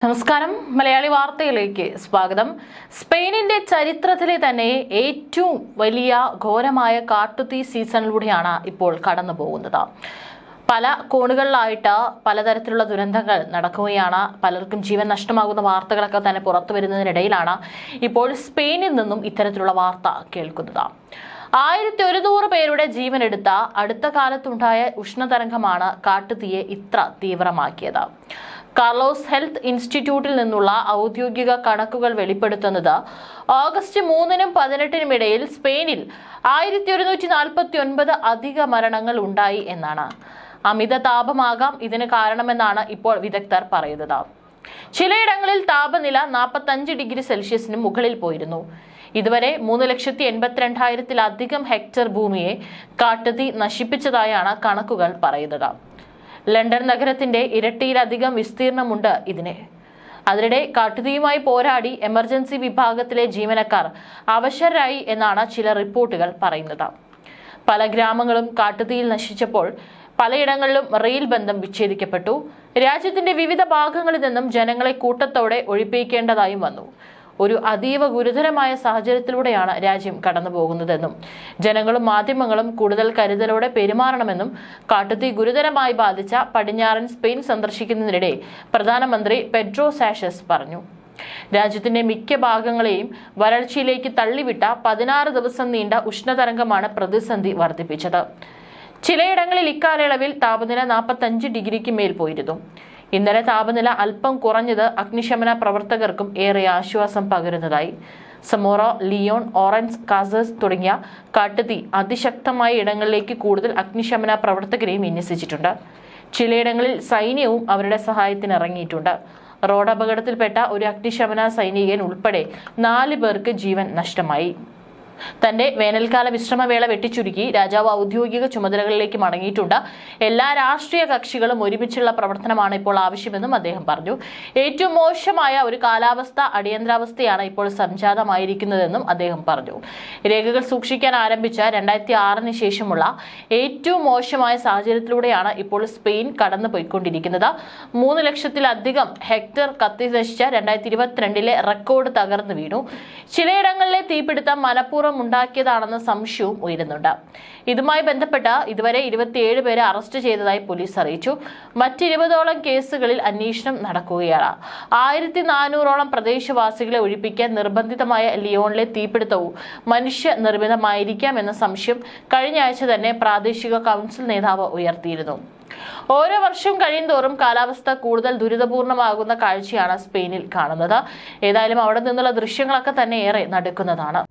നമസ്കാരം. മലയാളി വാർത്തയിലേക്ക് സ്വാഗതം. സ്പെയിനിന്റെ ചരിത്രത്തിലെ തന്നെ ഏറ്റവും വലിയ ഘോരമായ കാട്ടുതീ സീസണിലൂടെയാണ് ഇപ്പോൾ കടന്നു പോകുന്നത്. പല കോണുകളിലായിട്ട് പലതരത്തിലുള്ള ദുരന്തങ്ങൾ നടക്കുകയാണ്. പലർക്കും ജീവൻ നഷ്ടമാകുന്ന വാർത്തകളൊക്കെ തന്നെ പുറത്തു വരുന്നതിനിടയിലാണ് ഇപ്പോൾ സ്പെയിനിൽ നിന്നും ഇത്തരത്തിലുള്ള വാർത്ത കേൾക്കുന്നത്. 1100 പേരുടെ ജീവനെടുത്ത അടുത്ത കാലത്തുണ്ടായ ഉഷ്ണതരംഗമാണ് കാട്ടുതീയെ ഇത്ര തീവ്രമാക്കിയത്. കാർലോസ് ഹെൽത്ത് ഇൻസ്റ്റിറ്റ്യൂട്ടിൽ നിന്നുള്ള ഔദ്യോഗിക കണക്കുകൾ വെളിപ്പെടുത്തുന്നത് ഓഗസ്റ്റ് 3-നും 18-നും ഇടയിൽ സ്പെയിനിൽ 1149 അധിക മരണങ്ങൾ ഉണ്ടായി എന്നാണ്. അമിത താപമാകാം ഇതിന് കാരണമെന്നാണ് ഇപ്പോൾ വിദഗ്ധർ പറയുന്നത്. ചിലയിടങ്ങളിൽ താപനില 45 ഡിഗ്രി സെൽഷ്യസിന് മുകളിൽ പോയിരുന്നു. ഇതുവരെ 3,82,000-ത്തിലധികം ഹെക്ടർ ഭൂമിയെ കാട്ടുതീ നശിപ്പിച്ചതായാണ് കണക്കുകൾ പറയുന്നത്. ലണ്ടൻ നഗരത്തിന്റെ ഇരട്ടിയിലധികം വിസ്തീർണമുണ്ട് ഇതിന്. അതിനിടെ കാട്ടുതീയുമായി പോരാടി എമർജൻസി വിഭാഗത്തിലെ ജീവനക്കാർ അവശരായി എന്നാണ് ചില റിപ്പോർട്ടുകൾ പറയുന്നത്. പല ഗ്രാമങ്ങളും കാട്ടുതീയിൽ നശിച്ചപ്പോൾ പലയിടങ്ങളിലും റെയിൽ ബന്ധം വിച്ഛേദിക്കപ്പെട്ടു. രാജ്യത്തിന്റെ വിവിധ ഭാഗങ്ങളിൽ നിന്നും ജനങ്ങളെ കൂട്ടത്തോടെ ഒഴിപ്പിക്കേണ്ടതായും വന്നു. ഒരു അതീവ ഗുരുതരമായ സാഹചര്യത്തിലൂടെയാണ് രാജ്യം കടന്നു പോകുന്നതെന്നും ജനങ്ങളും മാധ്യമങ്ങളും കൂടുതൽ കരുതലോടെ പെരുമാറണമെന്നും കാട്ടുതീ ഗുരുതരമായി ബാധിച്ച പടിഞ്ഞാറൻ സ്പെയിൻ സന്ദർശിക്കുന്നതിനിടെ പ്രധാനമന്ത്രി പെഡ്രോ സാnchez പറഞ്ഞു. രാജ്യത്തിന്റെ മിക്ക ഭാഗങ്ങളെയും വരൾച്ചയിലേക്ക് തള്ളിവിട്ട 16 ദിവസം നീണ്ട ഉഷ്ണതരംഗമാണ് പ്രതിസന്ധി വർദ്ധിപ്പിച്ചത്. ചിലയിടങ്ങളിൽ ഇക്കാലയളവിൽ താപനില 45 ഡിഗ്രിക്ക് മേൽ പോയിരുന്നു. ഇന്നലെ താപനില അല്പം കുറഞ്ഞത് അഗ്നിശമന പ്രവർത്തകർക്കും ഏറെ ആശ്വാസം പകരുന്നതായി. സമോറ, ലിയോൺ, ഓറൻസ്, കാസേഴ്സ് തുടങ്ങിയ കാട്ടുതീ അതിശക്തമായ ഇടങ്ങളിലേക്ക് കൂടുതൽ അഗ്നിശമന പ്രവർത്തകരെയും വിന്യസിച്ചിട്ടുണ്ട്. ചിലയിടങ്ങളിൽ സൈന്യവും അവരുടെ സഹായത്തിന് ഇറങ്ങിയിട്ടുണ്ട്. റോഡപകടത്തിൽപ്പെട്ട ഒരു അഗ്നിശമന സൈനികൻ ഉൾപ്പെടെ 4 പേർക്ക് ജീവൻ നഷ്ടമായി. തന്റെ വേനൽക്കാല വിശ്രമവേള വെട്ടിച്ചുരുക്കി രാജാവ് ഔദ്യോഗിക ചുമതലകളിലേക്ക് മടങ്ങിയിട്ടുണ്ട്. എല്ലാ രാഷ്ട്രീയ കക്ഷികളും ഒരുമിച്ചുള്ള പ്രവർത്തനമാണ് ഇപ്പോൾ ആവശ്യമെന്നും അദ്ദേഹം പറഞ്ഞു. ഏറ്റവും മോശമായ ഒരു കാലാവസ്ഥ അടിയന്തരാവസ്ഥയാണ് ഇപ്പോൾ സംജാതമായിരിക്കുന്നതെന്നും അദ്ദേഹം പറഞ്ഞു. രേഖകൾ സൂക്ഷിക്കാൻ ആരംഭിച്ച 2006-ന് ശേഷമുള്ള ഏറ്റവും മോശമായ സാഹചര്യത്തിലൂടെയാണ് ഇപ്പോൾ സ്പെയിൻ കടന്നു പോയിക്കൊണ്ടിരിക്കുന്നത്. 3 ലക്ഷത്തിലധികം ഹെക്ടർ കത്തിനശിച്ച 2022-ലെ റെക്കോർഡ് തകർന്നു വീണു. ചിലയിടങ്ങളിലെ തീപിടുത്തം മനഃപൂർവ്വം ഉണ്ടാക്കിയതാണെന്ന സംശയവും ഉയരുന്നുണ്ട്. ഇതുമായി ബന്ധപ്പെട്ട് ഇതുവരെ 27 പേരെ അറസ്റ്റ് ചെയ്തതായി പോലീസ് അറിയിച്ചു. മറ്റ് 20ഓളം കേസുകളിൽ അന്വേഷണം നടക്കുകയാണ്. 1400ഓളം പ്രദേശവാസികളെ ഒഴിപ്പിക്കാൻ നിർബന്ധിതമായ ലിയോണിലെ തീപിടുത്തവും മനുഷ്യ നിർമ്മിതമായിരിക്കാം എന്ന സംശയം കഴിഞ്ഞ ആഴ്ച തന്നെ പ്രാദേശിക കൗൺസിൽ നേതാവ് ഉയർത്തിയിരുന്നു. ഓരോ വർഷവും കഴിയുന്തോറും കാലാവസ്ഥ കൂടുതൽ ദുരിതപൂർണമാകുന്ന കാഴ്ചയാണ് സ്പെയിനിൽ കാണുന്നത്. ഏതായാലും അവിടെ നിന്നുള്ള ദൃശ്യങ്ങളൊക്കെ തന്നെ ഏറെ നടുക്കുന്നതാണ്.